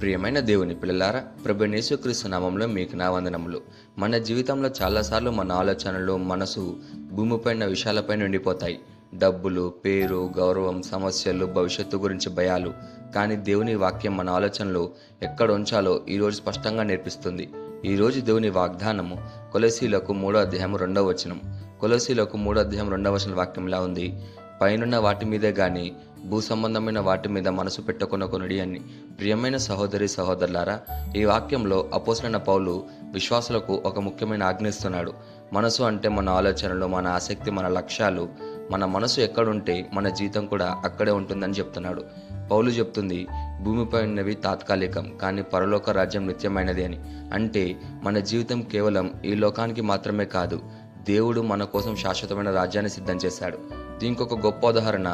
ప్రియమైన దేవుని పిల్లలారా, ప్రభు యేసుక్రీస్తు నామంలో మీకు నా వందనములు. మన జీవితంలో చాలాసార్లు మన ఆలోచనలు, మనసు భూమిపైన విషయాలపై ఉండిపోతాయి. డబ్బులు, పేరు, గౌరవం, సమస్యలు, భవిష్యత్తు గురించి భయాలు. కానీ దేవుని వాక్యం మన ఆలోచనలు ఎక్కడ ఉంచాలో ఈరోజు స్పష్టంగా నేర్పిస్తుంది. ఈరోజు దేవుని వాగ్దానము కొలసీలకు 3:2 కొలసీలకు 3:2 వాక్యంలా ఉంది. పైనున్న వాటి మీదే గాని భూ సంబంధమైన వాటి మీద మనసు పెట్టుకొనకొనుడి అని. ప్రియమైన సహోదరి సహోదరులారా, ఈ వాక్యంలో అపోస్తలుడైన పౌలు విశ్వాసులకు ఒక ముఖ్యమైన ఆజ్ఞ ఇస్తున్నాడు. మనసు అంటే మన ఆలోచనలు, మన ఆసక్తి, మన లక్ష్యాలు. మన మనసు ఎక్కడుంటే మన జీవితం కూడా అక్కడే ఉంటుందని చెప్తున్నాడు. పౌలు చెప్తుంది, భూమిపై ఉన్నవి తాత్కాలికం, కానీ పరలోక రాజ్యం నిత్యమైనది అని. అంటే మన జీవితం కేవలం ఈ లోకానికి మాత్రమే కాదు, దేవుడు మన కోసం శాశ్వతమైన రాజ్యాన్ని సిద్ధం చేశాడు. దీనికి ఒక గొప్ప ఉదాహరణ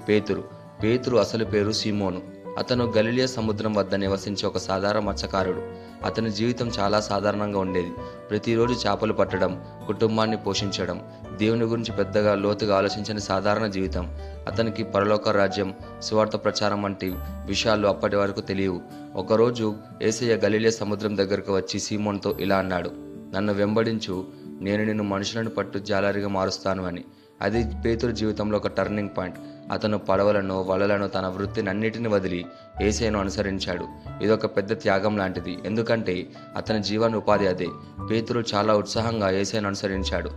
పేతురు అసలు పేరు సీమోను. అతను గలిలియా సముద్రం వద్ద నివసించే ఒక సాధారణ మత్స్యకారుడు. అతని జీవితం చాలా సాధారణంగా ఉండేది. ప్రతిరోజు చేపలు పట్టడం, కుటుంబాన్ని పోషించడం, దేవుని గురించి పెద్దగా లోతుగా ఆలోచించని సాధారణ జీవితం. అతనికి పరలోక రాజ్యం, సువార్త ప్రచారం వంటి విషయాలు అప్పటి వరకు తెలియవు. ఒకరోజు యేసయ్య గలిలియా సముద్రం దగ్గరకు వచ్చి సీమోన్తో ఇలా అన్నాడు, నన్ను వెంబడించు, నేను నిన్ను మనుషులను పట్టు జాలరిగా మారుస్తాను అని. అది పేతురు జీవితంలో ఒక టర్నింగ్ పాయింట్. అతను పడవలను, వలలను, తన వృత్తిని అన్నిటిని వదిలి యేసయ్యను అనుసరించాడు. ఇదొక పెద్ద త్యాగం లాంటిది, ఎందుకంటే అతని జీవన ఉపాధి అదే. పేతురు చాలా ఉత్సాహంగా యేసయ్యను అనుసరించాడు.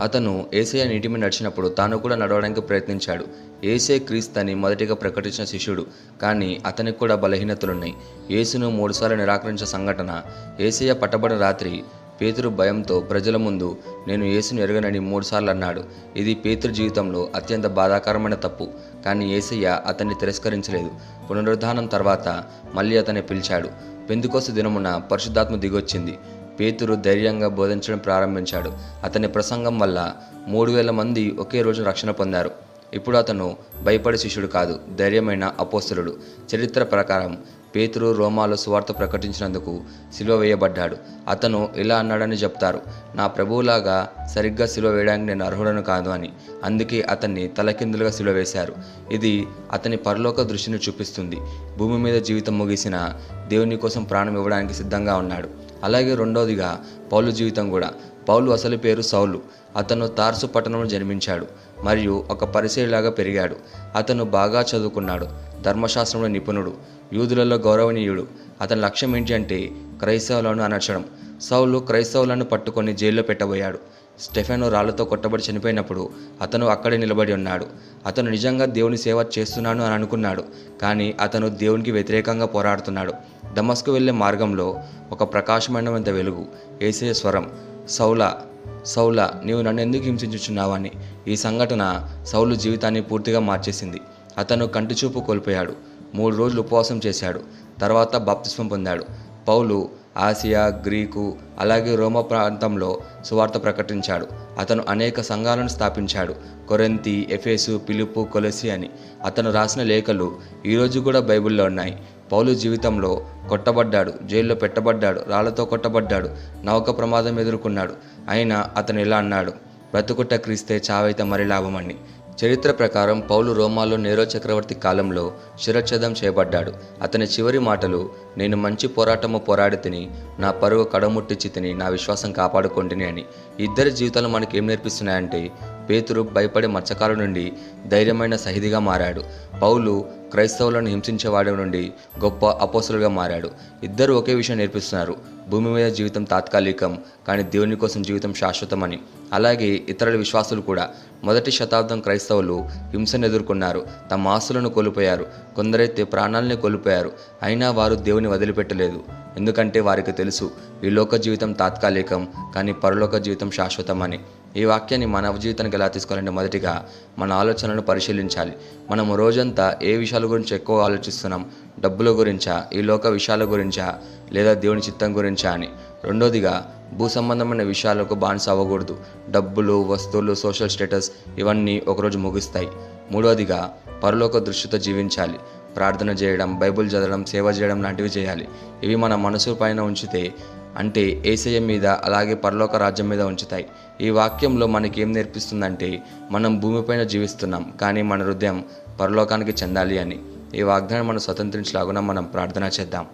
అతను యేసయ్య నీటి మీద నడిచినప్పుడు తాను కూడా నడవడానికి ప్రయత్నించాడు. యేసే క్రీస్తని మొదటిగా ప్రకటించిన శిష్యుడు, కానీ అతనికి కూడా బలహీనతలున్నాయి. యేసును 3 సార్లు నిరాకరించిన సంఘటన. యేసయ్య పట్టబడిన రాత్రి పేతురు భయంతో ప్రజల ముందు నేను యేసును ఎరగనని 3 సార్లు అన్నాడు. ఇది పేతురు జీవితంలో అత్యంత బాధాకరమైన తప్పు. కానీ యేసయ్య అతన్ని తిరస్కరించలేదు. పునరుద్ధానం తర్వాత మళ్ళీ అతన్ని పిలిచాడు. పెంతెకొస్తు దినమున పరిశుద్ధాత్మ దిగొచ్చింది. పేతురు ధైర్యంగా బోధించడం ప్రారంభించాడు. అతని ప్రసంగం వల్ల 3,000 మంది ఒకే రోజు రక్షణ పొందారు. ఇప్పుడు అతను భయపడే శిష్యుడు కాదు, ధైర్యమైన అపోస్తలుడు. చరిత్ర ప్రకారం పేతురు రోమాలో సువార్త ప్రకటించినందుకు సిలువ వేయబడ్డాడు. అతను ఇలా అన్నాడని చెప్తారు, నా ప్రభువులాగా సరిగ్గా సిలువ వేయడానికి నేను అర్హుడను కాదు అని. అందుకే అతన్ని తలకిందులుగా సిలువ వేశారు. ఇది అతని పరలోక దృష్టిని చూపిస్తుంది. భూమి మీద జీవితం ముగిసిన దేవుని కోసం ప్రాణం ఇవ్వడానికి సిద్ధంగా ఉన్నాడు. అలాగే రెండోదిగా పౌలు జీవితం కూడా. పౌలు అసలు పేరు సౌలు. అతను తార్సు పట్టణంలో జన్మించాడు మరియు ఒక పరిసయ్యులాగా పెరిగాడు. అతను బాగా చదువుకున్నాడు, ధర్మశాస్త్రంలో నిపుణుడు, యూదులలో గౌరవనీయుడు. అతని లక్ష్యం ఏంటి అంటే క్రైస్తవులను అణచడం. సౌలు క్రైస్తవులను పట్టుకొని జైల్లో పెట్టబోయాడు. స్టెఫెను రాళ్లతో కొట్టబడి చనిపోయినప్పుడు అతను అక్కడే నిలబడి ఉన్నాడు. అతను నిజంగా దేవుని సేవ చేస్తున్నాను అని అనుకున్నాడు, కానీ అతను దేవునికి వ్యతిరేకంగా పోరాడుతున్నాడు. దమస్కు వెళ్లే మార్గంలో ఒక ప్రకాశమైనవంత వెలుగు, యేసయ్య స్వరం, సౌలా సౌలా, నీవు నన్ను ఎందుకు హింసించుచున్నావని. ఈ సంఘటన సౌలు జీవితాన్ని పూర్తిగా మార్చేసింది. అతను కంటిచూపు కోల్పోయాడు. 3 రోజులు ఉపవాసం చేశాడు. తర్వాత బాప్తిస్మం పొందాడు. పౌలు ఆసియా, గ్రీకు, అలాగే రోమా ప్రాంతంలో సువార్త ప్రకటించాడు. అతను అనేక సంఘాలను స్థాపించాడు. కొరింథీ, ఎఫెసు, ఫిలిప్పు, కొలసీ అని. అతను రాసిన లేఖలు ఈరోజు కూడా బైబిల్లో ఉన్నాయి. పౌలు జీవితంలో కొట్టబడ్డాడు, జైల్లో పెట్టబడ్డాడు, రాళ్లతో కొట్టబడ్డాడు, నౌక ప్రమాదం ఎదుర్కొన్నాడు. అయినా అతను ఇలా అన్నాడు, బ్రతుకుట క్రీస్తే, చావైతే మరి లాభమని. చరిత్ర ప్రకారం పౌలు రోమాలో నేరో చక్రవర్తి కాలంలో శిరచ్ఛేదం చేయబడ్డాడు. అతని చివరి మాటలు, నేను మంచి పోరాటము పోరాడి తిని, నా పరువు కడముట్టించి తిని, నా విశ్వాసం కాపాడుకొంటిని అని. ఇద్దరి జీవితాలు మనకి ఏం నేర్పిస్తున్నాయంటే, పేతురు భయపడే మత్స్యకారుల నుండి ధైర్యమైన సహిదిగా మారాడు. పౌలు క్రైస్తవులను హింసించేవాడి నుండి గొప్ప అపోస్తలుగా మారాడు. ఇద్దరు ఒకే విషయం నేర్పిస్తున్నారు, భూమి మీద జీవితం తాత్కాలికం, కానీ దేవుని కోసం జీవితం శాశ్వతమని. అలాగే ఇతరుల విశ్వాసులు కూడా. 1వ శతాబ్దం క్రైస్తవులు హింసను ఎదుర్కొన్నారు, తమ ఆస్తులను కోల్పోయారు, కొందరైతే ప్రాణాలని కోల్పోయారు. అయినా వారు దేవుని వదిలిపెట్టలేదు. ఎందుకంటే వారికి తెలుసు, ఈ లోక జీవితం తాత్కాలికం, కానీ పరలోక జీవితం శాశ్వతమని. ఈ వాక్యాన్ని మన జీవితానికి ఎలా తీసుకోవాలంటే, మొదటిగా మన ఆలోచనలను పరిశీలించాలి. మనము రోజంతా ఏ విషయాల గురించి ఎక్కువ ఆలోచిస్తున్నాం? డబ్బుల గురించా, ఈ లోక విషయాల గురించా, లేదా దేవుని చిత్తం గురించా అని. రెండోదిగా భూ సంబంధమైన విషయాలకు బానిస అవ్వకూడదు. డబ్బులు, వస్తువులు, సోషల్ స్టేటస్ ఇవన్నీ ఒకరోజు ముగుస్తాయి. మూడోదిగా పరలోక దృష్టితో జీవించాలి. ప్రార్థన చేయడం, బైబిల్ చదవడం, సేవ చేయడం లాంటివి చేయాలి. ఇవి మన మనసు పైన ఉంచితే, అంటే యేసయ్య మీద, అలాగే పరలోక రాజ్యం మీద ఉంచుతాయి. ఈ వాక్యంలో మనకి ఏం నేర్పిస్తుందంటే, మనం భూమిపైన జీవిస్తున్నాం, కానీ మన హృదయం పరలోకానికి చెందాలి అని. ఈ వాగ్దానం మనం స్వతంత్రించలాగున మనం ప్రార్థన చేద్దాం.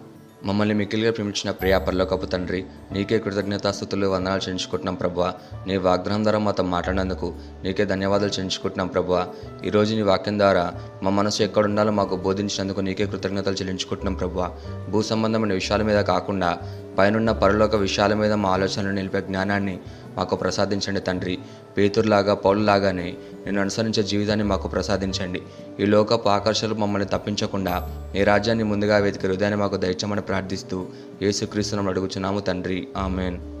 మమ్మల్ని మిక్కిలిగా ప్రేమించిన ప్రియా పరలోకపు తండ్రి, నీకే కృతజ్ఞతాస్తుతులు వందనాలు చెల్లించుకుంటున్నాం ప్రభువా. నీ వాగ్దానం ద్వారా మాతో మాట్లాడినందుకు నీకే ధన్యవాదాలు చెల్లించుకుంటున్నాం ప్రభువా. ఈరోజు నీ వాక్యం ద్వారా మా మనసు ఎక్కడుండాలో మాకు బోధించినందుకు నీకే కృతజ్ఞతలు చెల్లించుకుంటున్నాం ప్రభువా. భూ సంబంధమైన విషయాల మీద కాకుండా పైనున్న పరలోక విషయాల మీద మా ఆలోచనలు నిలిపే జ్ఞానాన్ని మాకు ప్రసాదించండి తండ్రి. పేతురులాగా పౌలులాగానే నేను అనుసరించే జీవితాన్ని మాకు ప్రసాదించండి. ఈ లోకపు ఆకర్షణలు మమ్మల్ని తప్పించకుండా నీ రాజ్యాన్ని ముందుగా వెతికి హృదయాన్ని మాకు దయచేయమని ప్రార్థిస్తూ యేసుక్రీస్తును అడుగుచున్నాము తండ్రి. ఆమెన్.